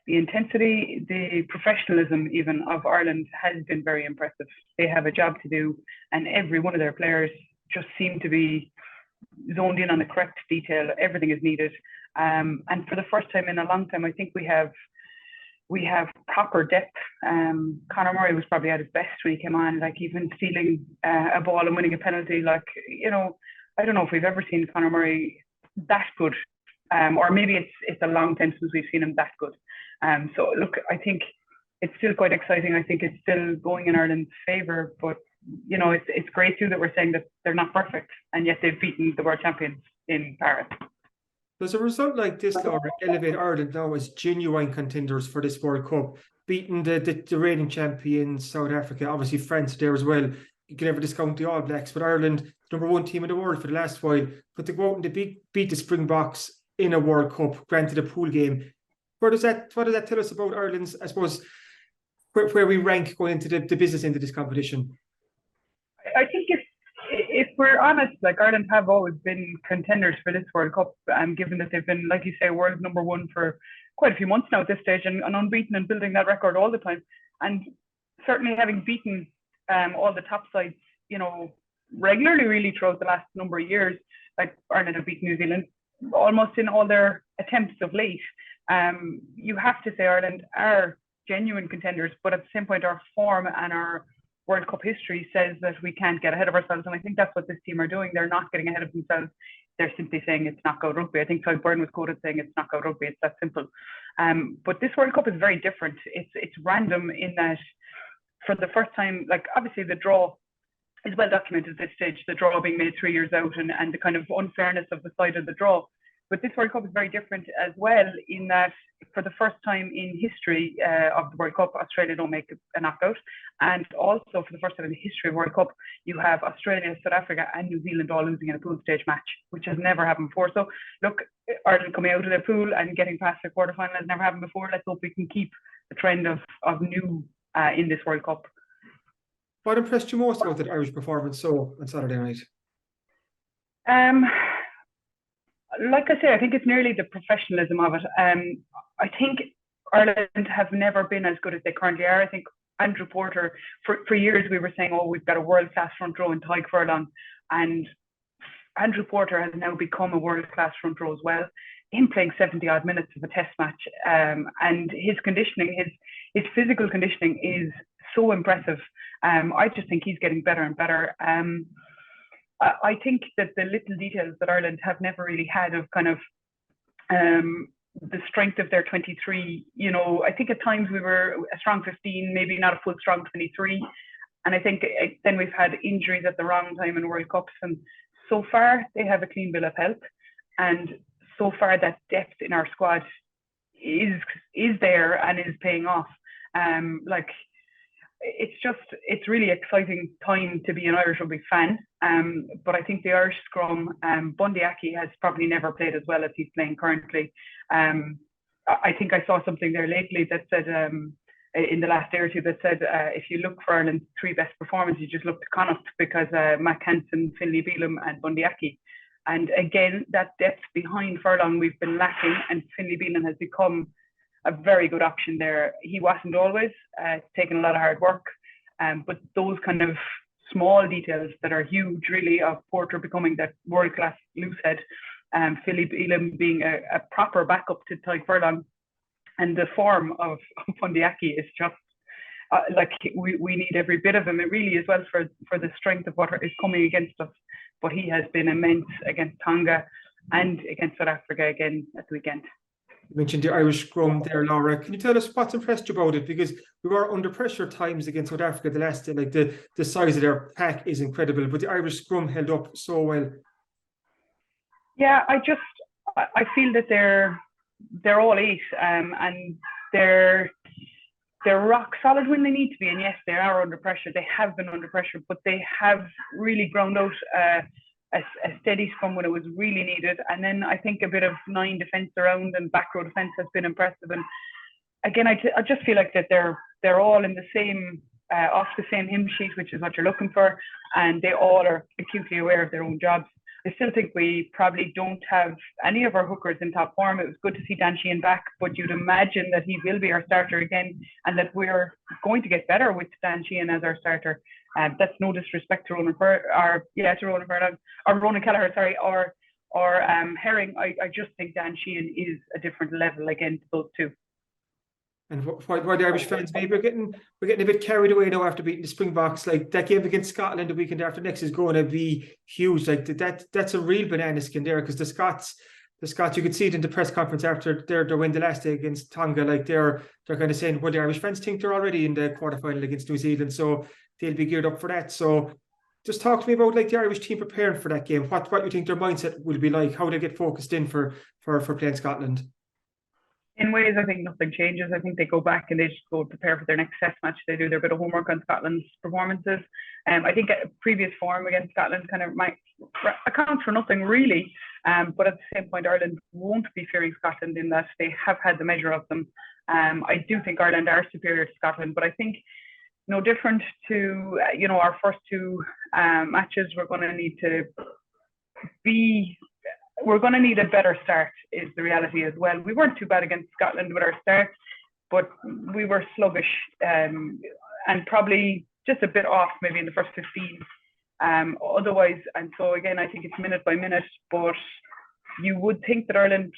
intensity, the professionalism even of Ireland has been very impressive. They have a job to do, and every one of their players just seem to be zoned in on the correct detail. Everything is needed. And for the first time in a long time, I think we have proper depth. Conor Murray was probably at his best when he came on, like even stealing a ball and winning a penalty. Like, I don't know if we've ever seen Conor Murray that good, or maybe it's a long time since we've seen him that good. So look, I think it's still quite exciting. I think it's still going in Ireland's favour, but it's great too that we're saying that they're not perfect, and yet they've beaten the world champions in Paris. Does a result like this, Laura, elevate Ireland now as genuine contenders for this World Cup, beating the reigning champions, South Africa, obviously France there as well? You can never discount the All Blacks, but Ireland, #1 team in the world for the last while, but to go out and beat the Springboks in a World Cup, granted a pool game. What does that tell us about Ireland's, I suppose, where we rank going into the business end of this competition? I think if we're honest, like, Ireland have always been contenders for this World Cup, given that they've been, like you say, world #1 for quite a few months now at this stage, and unbeaten and building that record all the time. And certainly having beaten all the top sides, regularly really throughout the last number of years. Like, Ireland have beaten New Zealand almost in all their attempts of late. You have to say Ireland are genuine contenders, but at the same point, our form and our World Cup history says that we can't get ahead of ourselves, and I think that's what this team are doing. They're not getting ahead of themselves. They're simply saying it's knockout rugby. I think Byrne was quoted saying it's knockout rugby. It's that simple. But this World Cup is very different. It's random in that, for the first time, like, obviously the draw is well documented at this stage, the draw being made 3 years out, and the kind of unfairness of the side of the draw. But this World Cup is very different as well, in that for the first time in history of the World Cup, Australia don't make a knockout. And also for the first time in the history of World Cup, you have Australia, South Africa and New Zealand all losing in a pool stage match, which has never happened before. So look, Ireland coming out of their pool and getting past the quarterfinal has never happened before. Let's hope we can keep the trend of new in this World Cup. What impressed you most about the Irish performance on Saturday night? like I say, I think it's nearly the professionalism of it. I think Ireland have never been as good as they currently are. I think Andrew Porter, for years we were saying, oh, we've got a world-class front row in Tadhg Furlong, and Andrew Porter has now become a world-class front row as well. Him playing 70-odd minutes of a test match, and his conditioning, his physical conditioning is so impressive. I just think he's getting better and better. I think that the little details that Ireland have never really had of kind of the strength of their 23, I think at times we were a strong 15, maybe not a full strong 23. And I think then we've had injuries at the wrong time in World Cups. And so far they have a clean bill of health. And so far that depth in our squad is there and is paying off. It's really exciting time to be an Irish rugby fan. But I think the Irish scrum, Bundy Aki has probably never played as well as he's playing currently. I think I saw something there lately that said, in the last day or two, that said, if you look for Ireland's 3 best performances, you just look to Connacht, because Mac Hansen, Finlay Bealham and Bundy Aki. And again, that depth behind Furlong we've been lacking, and Finlay Bealham has become a very good option there. He wasn't always, it's taken a lot of hard work, but those kind of small details that are huge, really, of Porter becoming that world-class loosehead, Finlay Bealham being a proper backup to Tadhg Furlong, and the form of Bundy Aki is just we need every bit of him. It really is, well, for the strength of what is coming against us. But he has been immense against Tonga and against South Africa again at the weekend. You mentioned the Irish scrum there, Laura. Can you tell us what's impressed you about it? Because we were under pressure times against South Africa the last day. Like the size of their pack is incredible, but the Irish scrum held up so well. Yeah, I feel that they're all 8, and they're rock solid when they need to be. And yes, they are under pressure. They have been under pressure, but they have really ground out a steady scrum when it was really needed. And then I think a bit of 9 defence around and back row defence has been impressive. And again, I just feel like that they're all in the same off the same hymn sheet, which is what you're looking for, and they all are acutely aware of their own jobs. I still think we probably don't have any of our hookers in top form. It was good to see Dan Sheehan back, but you'd imagine that he will be our starter again, and that we're going to get better with Dan Sheehan as our starter. That's no disrespect to Ronan Furlong, or Ronan Kelleher, sorry, or Herring. I just think Dan Sheehan is a different level against those two. And why the Irish fans, maybe we're getting a bit carried away now after beating the Springboks. Like that game against Scotland the weekend after next is going to be huge. Like that's a real banana skin there, because the Scots, you could see it in the press conference after their win the last day against Tonga. Like they're kind of saying, well, the Irish fans think they're already in the quarterfinal against New Zealand, so they'll be geared up for that. So just talk to me about like the Irish team preparing for that game. What you think their mindset will be like, how they get focused in for playing Scotland. In ways, I think nothing changes. I think they go back and they just go prepare for their next test match. They do their bit of homework on Scotland's performances. I think previous form against Scotland kind of might account for nothing really. But at the same point, Ireland won't be fearing Scotland in that they have had the measure of them. I do think Ireland are superior to Scotland, but I think no different to our first 2 matches, we're going to need a better start, is the reality as well. We weren't too bad against Scotland with our start, but we were sluggish and probably just a bit off maybe in the first 15 otherwise. And so again, I think it's minute by minute, but you would think that Ireland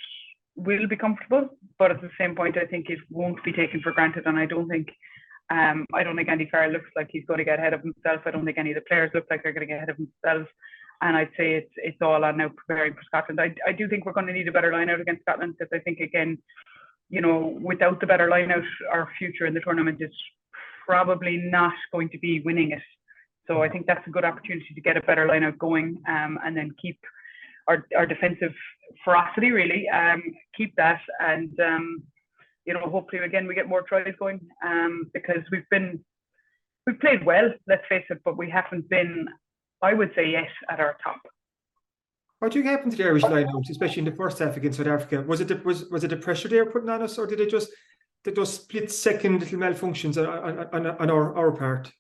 will be comfortable, but at the same point, I think it won't be taken for granted. And I don't think Andy Farrell looks like he's going to get ahead of himself. I don't think any of the players look like they're going to get ahead of themselves. And I'd say it's all on now preparing for Scotland. I do think we're going to need a better line out against Scotland, because I think, again, without the better line out, our future in the tournament is probably not going to be winning it. So I think that's a good opportunity to get a better line out going, and then keep our defensive ferocity, really, keep that. And, hopefully, again, we get more tries going, because we've played well, let's face it, but we haven't been, I would say, yes, at our top. What do you think happened to the Irish line-out, especially in the first half against South Africa? Was it the pressure they were putting on us, or did it just those split-second little malfunctions on our part?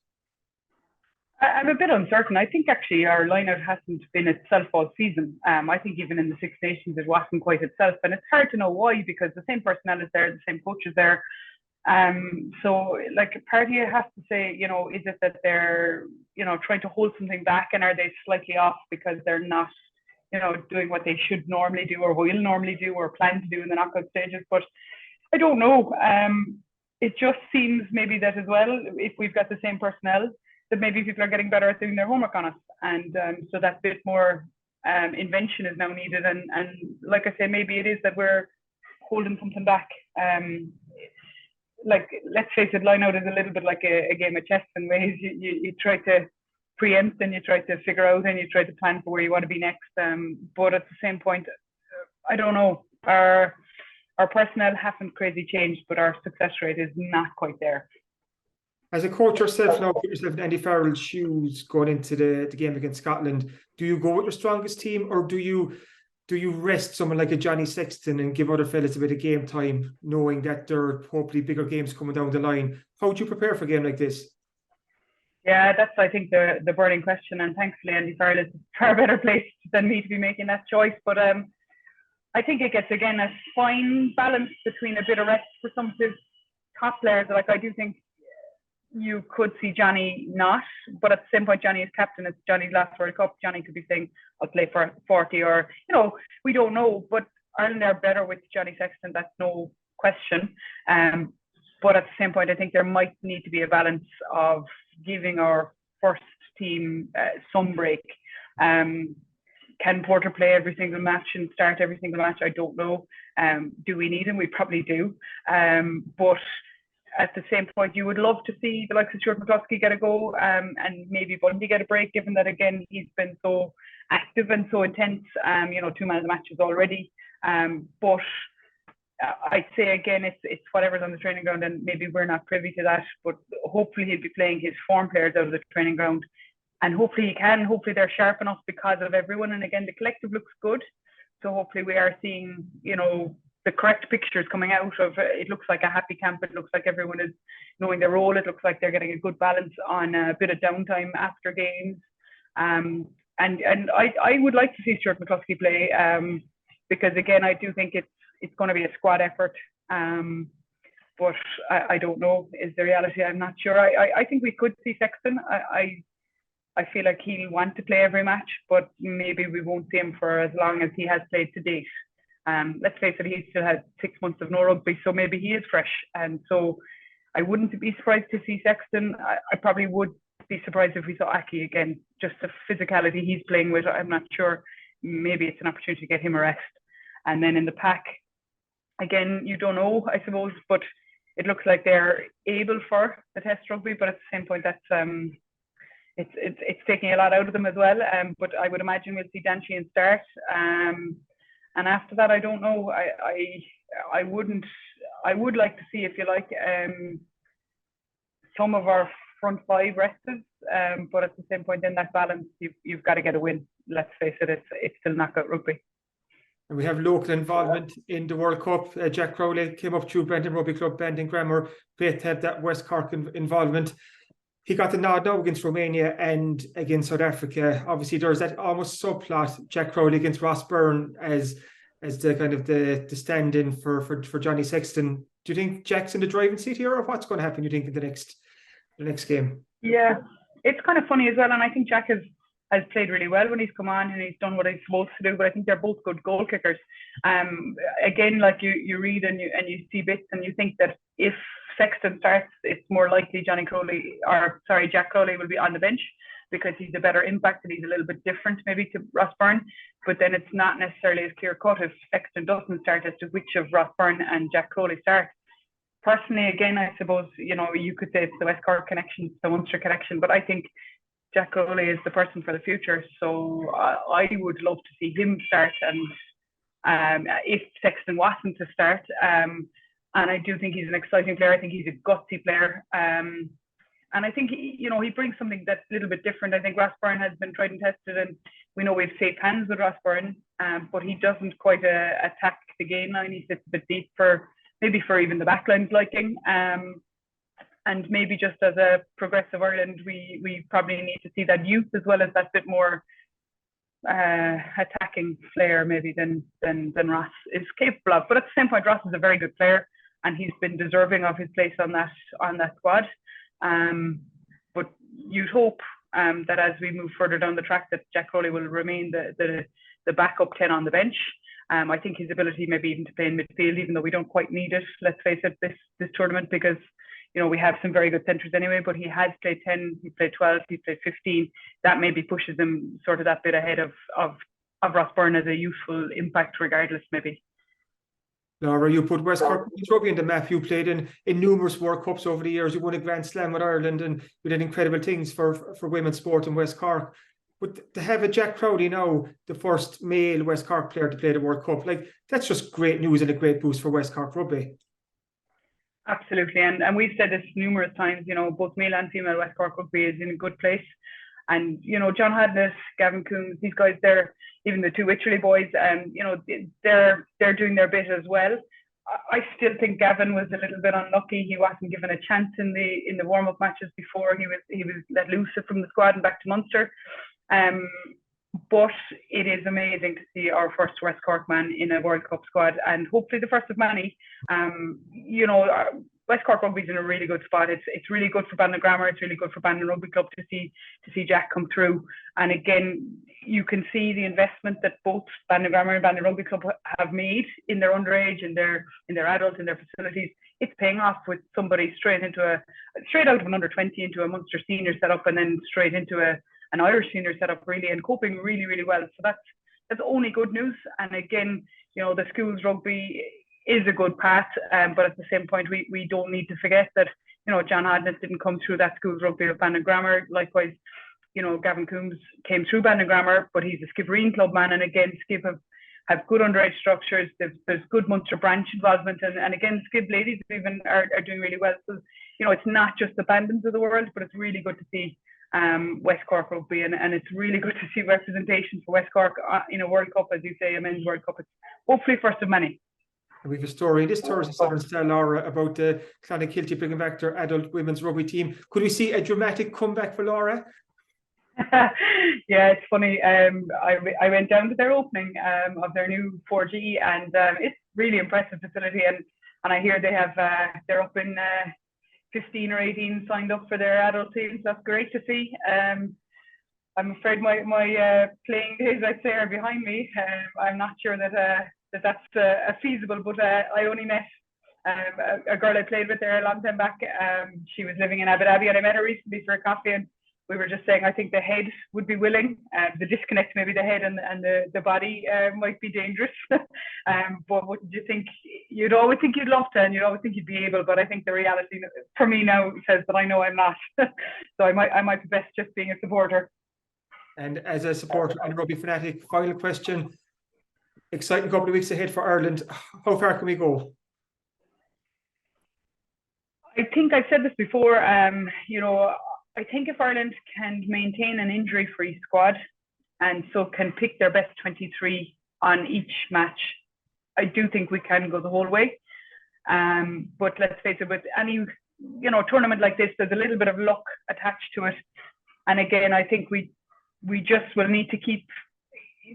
I'm a bit uncertain. I think actually our lineout hasn't been itself all season. I think even in the Six Nations it wasn't quite itself, and it's hard to know why, because the same personnel is there, the same coach is there. So like part of you has to say, you know, is it that they're, you know, trying to hold something back, and are they slightly off because they're not, you know, doing what they should normally do or will normally do or plan to do in the knockout stages? But I don't know. It just seems maybe that as well, if we've got the same personnel, that maybe people are getting better at doing their homework on us, and so that bit more invention is now needed. And like I say, maybe it is that we're holding something back. Like, let's face it, lineout is a little bit like a game of chess in ways. You try to preempt, and you try to figure out, and you try to plan for where you want to be next. But at the same point, I don't know. Our personnel haven't crazy changed, but our success rate is not quite there. As a coach yourself now, put yourself in Andy Farrell's shoes going into the game against Scotland. Do you go with your strongest team, or do you rest someone like a Johnny Sexton and give other fellas a bit of game time, knowing that there are hopefully bigger games coming down the line? How would you prepare for a game like this? Yeah, that's, I think, the burning question, and thankfully Andy Farrell is far better placed than me to be making that choice. But I think it gets, again, a fine balance between a bit of rest for some of his top players. Like, I do think you could see Johnny not, but at the same point, Johnny is captain. It's Johnny's last World Cup. Johnny could be saying, I'll play for 40, or, you know, we don't know. But Ireland are better with Johnny Sexton, that's no question. But at the same point, I think there might need to be a balance of giving our first team some break. Can Porter play every single match and start every single match? I don't know. Do we need him? We probably do. But at the same point, you would love to see the likes of Stuart McCluskey get a go, and maybe Bundy get a break, given that, again, he's been so active and so intense, 2 man of the matches already. But I'd say, again, it's whatever's on the training ground, and maybe we're not privy to that, but hopefully he'll be playing his form players out of the training ground, and hopefully he can. Hopefully they're sharp enough because of everyone, and again, the collective looks good. So hopefully we are seeing, the correct pictures coming out of it. It looks like a happy camp. It looks like everyone is knowing their role. It looks like they're getting a good balance on a bit of downtime after games. And I would like to see Stuart McCluskey play, because, again, I do think it's going to be a squad effort. But I don't know, is the reality. I'm not sure. I think we could see Sexton. I feel like he'll want to play every match, but maybe we won't see him for as long as he has played to date. Let's face it, he still had 6 months of no rugby, so maybe he is fresh. And so I wouldn't be surprised to see Sexton. I probably would be surprised if we saw Aki again. Just the physicality he's playing with, I'm not sure. Maybe it's an opportunity to get him a rest. And then in the pack, again, you don't know, I suppose, but it looks like they're able for the test rugby, but at the same point, that's it's taking a lot out of them as well. But I would imagine we'll see Dan Sheehan start. And after that, I don't know. I would like to see, if you like, some of our front five rested. But at the same point, in that balance, you've got to get a win. Let's face it, it's still knockout rugby. And we have local involvement in the World Cup. Jack Crowley came up through Brendan Rugby Club, Bandon Grammar. Great to have that West Cork involvement. He got the nod now against Romania and against South Africa. Obviously, there's that almost subplot, Jack Crowley against Ross Byrne as the kind of the stand-in for Johnny Sexton. Do you think Jack's in the driving seat here, or what's going to happen, you think, in the next game? Yeah, it's kind of funny as well, and I think Jack has played really well when he's come on, and he's done what he's supposed to do, but I think they're both good goal kickers. Again, like you read and you see bits, and you think that if Sexton starts, it's more likely Jack Crowley will be on the bench, because he's a better impact and he's a little bit different maybe to Ross Byrne. But then it's not necessarily as clear cut if Sexton doesn't start as to which of Ross Byrne and Jack Crowley start. Personally, again, I suppose, you could say it's the West Cork connection, the Munster connection, but I think Jack Crowley is the person for the future. So I would love to see him start, and if Sexton wasn't to start. And I do think he's an exciting player. I think he's a gutsy player. And I think, he brings something that's a little bit different. I think Ross Byrne has been tried and tested, and we know we have safe hands with Ross Byrne, but he doesn't quite attack the game line. He sits a bit deep for even the backline's liking. And maybe just as a progressive Ireland, we probably need to see that youth as well as that bit more attacking flair maybe than Ross is capable of. But at the same point, Ross is a very good player, and he's been deserving of his place on that squad. But you'd hope that as we move further down the track, that Jack Crowley will remain the backup 10 on the bench. I think his ability maybe even to play in midfield, even though we don't quite need it, let's face it, this tournament, because we have some very good centres anyway, but he has played 10, he played 12, he played 15. That maybe pushes him sort of that bit ahead of Ross Byrne as a useful impact regardless, maybe. Laura, you put West Cork Rugby in the map. You played in numerous World Cups over the years. You won a Grand Slam with Ireland, and you did incredible things for women's sport in West Cork. But to have a Jack Crowley now, the first male West Cork player to play the World Cup, that's just great news and a great boost for West Cork Rugby. Absolutely, and we've said this numerous times, both male and female West Cork Rugby is in a good place. And, John Hadness, Gavin Coombs, these guys, they're, even the two Wycherley boys, they're doing their bit as well. I still think Gavin was a little bit unlucky. He wasn't given a chance in the warm-up matches before he was let loose from the squad and back to Munster. But it is amazing to see our first West Cork man in a World Cup squad, and hopefully the first of many. West Cork Rugby is in a really good spot. It's really good for Bandon Grammar. It's really good for Bandon Rugby Club to see Jack come through. And again, you can see the investment that both Bandon Grammar and Bandon Rugby Club have made in their underage, in their adults, in their facilities. It's paying off with somebody straight out of an under-20 into a Munster senior setup, and then straight into an Irish senior setup, really, and coping really, really well. So that's only good news. And again, the schools rugby is a good path, but at the same point, we don't need to forget that John Hadness didn't come through that schools rugby of Bandon Grammar. Likewise, Gavin Coombs came through Bandon Grammar, but he's a Skibbereen club man, and again, Skib have good underage structures. There's good Munster branch involvement, and again, Skib ladies even are doing really well. So it's not just the Bandons of the world, but it's really good to see West Cork Rugby, and it's really good to see representation for West Cork in a World Cup, as you say, a men's World Cup. It's hopefully first of many. We have a story this Thursday, Southern Star, Laura, about the Clonakilty bringing back their adult women's rugby team. Could we see a dramatic comeback for Laura? Yeah, it's funny. I went down to their opening of their new 4G, and it's really impressive facility. And I hear they have they're up in 15 or 18 signed up for their adult teams. That's great to see. I'm afraid my playing days, I'd say, are behind me. I'm not sure that's feasible, but I only met a girl I played with there a long time back. She was living in Abu Dhabi, and I met her recently for a coffee, and we were just saying I think the head would be willing. The disconnect, maybe the head and the body might be dangerous. But what did you think? You'd always think you'd love to, and you'd always think you'd be able, but I think the reality for me now says that I know I'm not. So I might be best just being a supporter. And as a supporter and rugby fanatic, final question. Exciting couple of weeks ahead for Ireland. How far can we go? I think I've said this before. I think if Ireland can maintain an injury-free squad, and so can pick their best 23 on each match, I do think we can go the whole way. But let's face it, with any tournament like this, there's a little bit of luck attached to it. And again, I think we just will need to keep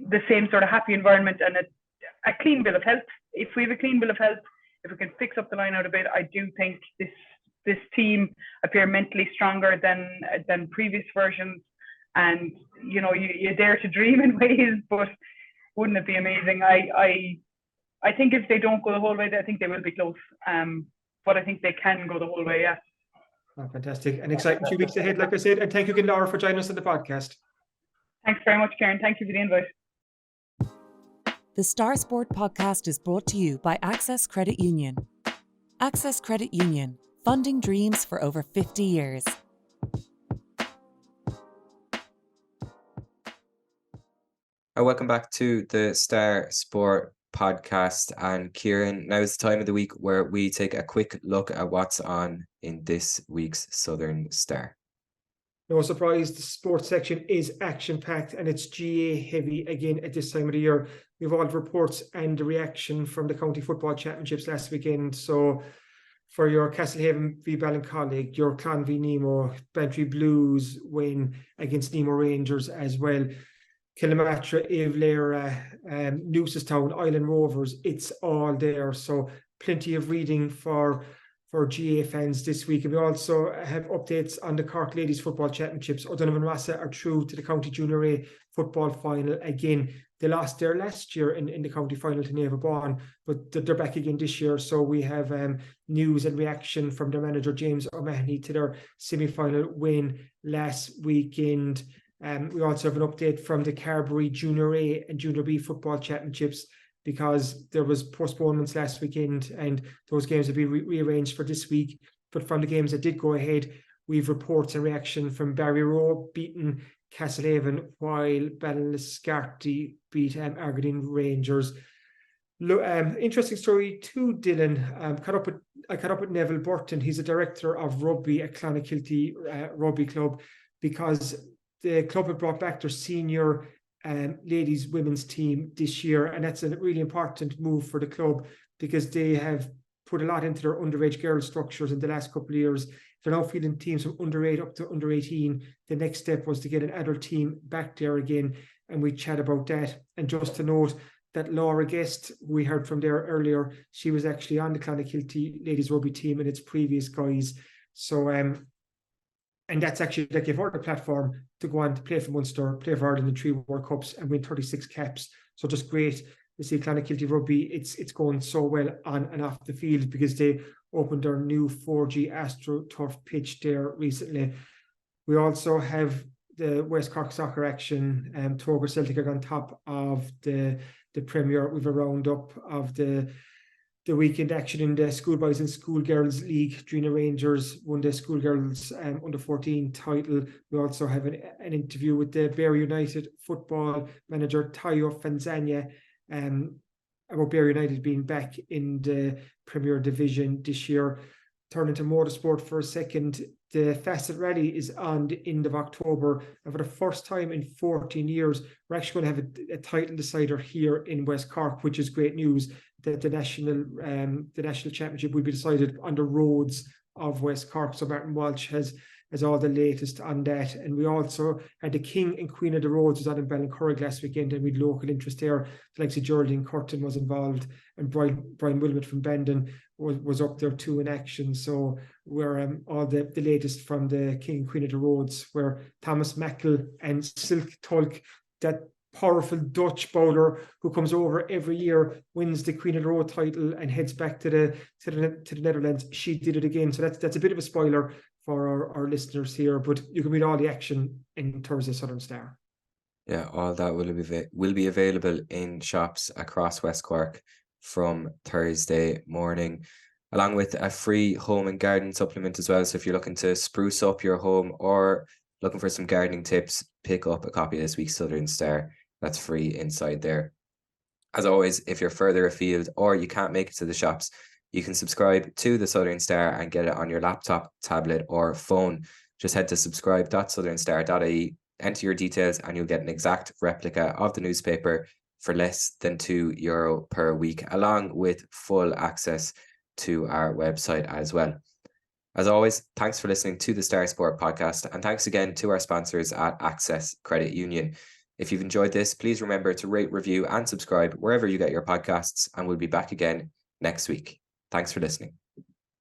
the same sort of happy environment and a clean bill of health. If we have a clean bill of health, if we can fix up the line out a bit, I do think this team appear mentally stronger than previous versions. And you dare to dream in ways, but wouldn't it be amazing? I think if they don't go the whole way, I think they will be close. But I think they can go the whole way. Yeah. Oh, fantastic. An exciting few weeks ahead, like I said. And thank you again, Laura, for joining us on the podcast. Thanks very much, Karen. Thank you for the invite. The Star Sport podcast is brought to you by Access Credit Union. Access Credit Union, funding dreams for over 50 years. Welcome back to the Star Sport podcast. And Kieran, now is the time of the week where we take a quick look at what's on in this week's Southern Star. No surprise, the sports section is action-packed and it's GAA heavy again at this time of the year. We've all reports and the reaction from the County Football Championships last weekend. So for your Castlehaven v Ballincollig, your Clan v Nemo, Bantry Blues win against Nemo Rangers as well. Killamatra, Avlera, Newcestown, Island Rovers, it's all there. So plenty of reading for GAA fans this week. And we also have updates on the Cork Ladies Football Championships. O'Donovan Rassa are through to the County Junior A football final again. They lost there last year in the county final to Neva Bawn, but they're back again this year. So we have news and reaction from their manager, James O'Mahony, to their semi-final win last weekend. We also have an update from the Carberry Junior A and Junior B football championships, because there was postponements last weekend and those games will be rearranged for this week. But from the games that did go ahead, we've reports and reaction from Barry Rowe beating Castlehaven, while Ballinascarty beat Argadine Rangers. Interesting story too, Dylan. I caught up with Neville Burton. He's a director of rugby at Clonakilty Rugby Club, because the club had brought back their senior ladies women's team this year, and that's a really important move for the club, because they have put a lot into their underage girls structures in the last couple of years. They're now fielding teams from under 8 up to under 18. The next step was to get an adult team back there again, and we chat about that. And just to note that Laura Guest, we heard from there earlier, she was actually on the Clonakilty ladies rugby team in its previous guise. So and that's actually, that gave her the platform to go on to play for Munster, play for Ireland in 3 World Cups and win 36 caps. So just great to see Clonakilty Rugby. It's going so well on and off the field, because they opened their new 4G AstroTurf pitch there recently. We also have the West Cork soccer action. Togo Celtic are on top of the Premier. We've a roundup of the weekend action in the Schoolboys and Schoolgirls League. Drina Rangers won the Schoolgirls under 14 title. We also have an interview with the Byrne United football manager Tayo Fanzania about Byrne United being back in the Premier Division this year. Turning to motorsport for a second, the Facet Rally is on the end of October, and for the first time in 14 years, we're actually going to have a title decider here in West Cork, which is great news. That the national championship will be decided on the roads of West Cork. So Martin Walsh has all the latest on that. And we also had the King and Queen of the Roads was on in Ballincollig last weekend, and we had local interest there. The likes of Geraldine Curtin was involved, and Brian Wilmot from Bandon was up there too in action. So we're all the latest from the King and Queen of the Roads, where Thomas Mackle and Silk Tulk, that powerful Dutch bowler who comes over every year, wins the Queen of the Road title and heads back to the Netherlands. She did it again. So that's a bit of a spoiler for our listeners here, but you can read all the action in terms of Southern Star. Yeah, all that will be available in shops across West Cork from Thursday morning, along with a free home and garden supplement as well. So if you're looking to spruce up your home or looking for some gardening tips, pick up a copy of this week's Southern Star. That's free inside there. As always, if you're further afield or you can't make it to the shops, you can subscribe to the Southern Star and get it on your laptop, tablet or phone. Just head to subscribe.southernstar.ie, enter your details, and you'll get an exact replica of the newspaper for less than €2 per week, along with full access to our website as well. As always, thanks for listening to the Star Sport podcast, and thanks again to our sponsors at Access Credit Union. If you've enjoyed this, please remember to rate, review and subscribe wherever you get your podcasts, and we'll be back again next week. Thanks for listening.